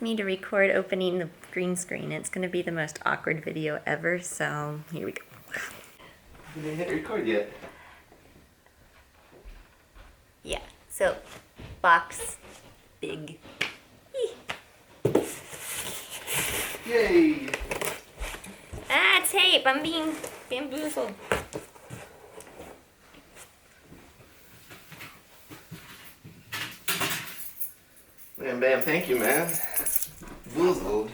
me to record opening the green screen. It's going to be the most awkward video ever, so here we go. You didn't hit record yet. Yeah, so box, big. Yay! Ah, tape! I'm being bamboozled. Bam, bam, thank you, man. Boozled.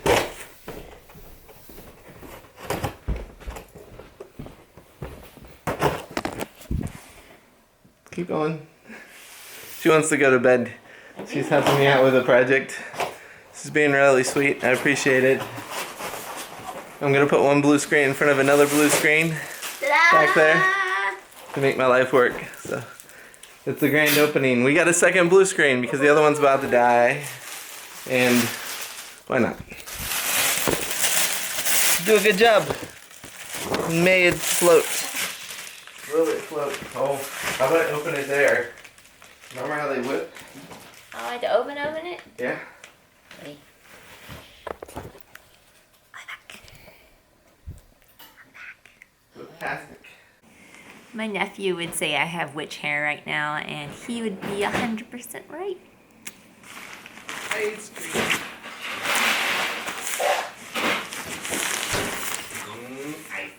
Keep going. She wants to go to bed. She's helping me out with a project. This is being really sweet. I appreciate it. I'm gonna put one blue screen in front of another blue screen back there to make my life work. So it's the grand opening. We got a second blue screen because the other one's about to die. And why not? Do a good job. May it float. Will it float? Oh, how about I open it there? Remember how they whip? Oh, I had to open it? Yeah. Ready? Fantastic. My nephew would say I have witch hair right now, and he would be 100% right. Ice cream. Ice.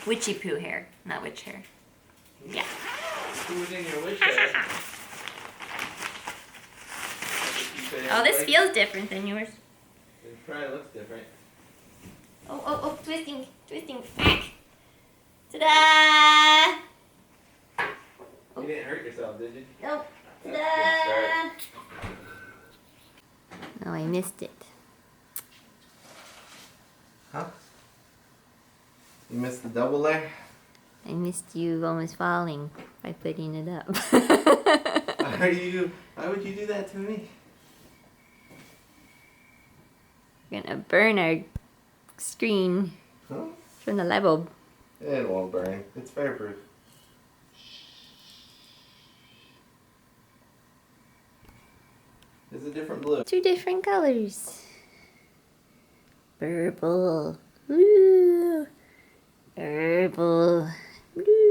Witchy poo hair, not witch hair. Yeah. Who's in your witch hair? Oh, this feels different than yours. It probably looks different. Oh, twisting. Ah. Ta-da! You didn't hurt yourself, did you? Nope. That's a good Ta-da! start. Oh, I missed it. Huh? You missed the double there? I missed you almost falling by putting it up. Why would you do that to me? We're gonna burn our screen Huh? from the light bulb. It won't burn. It's fireproof. It's a different blue. Two different colors. Purple. Ooh. Purple. Blue.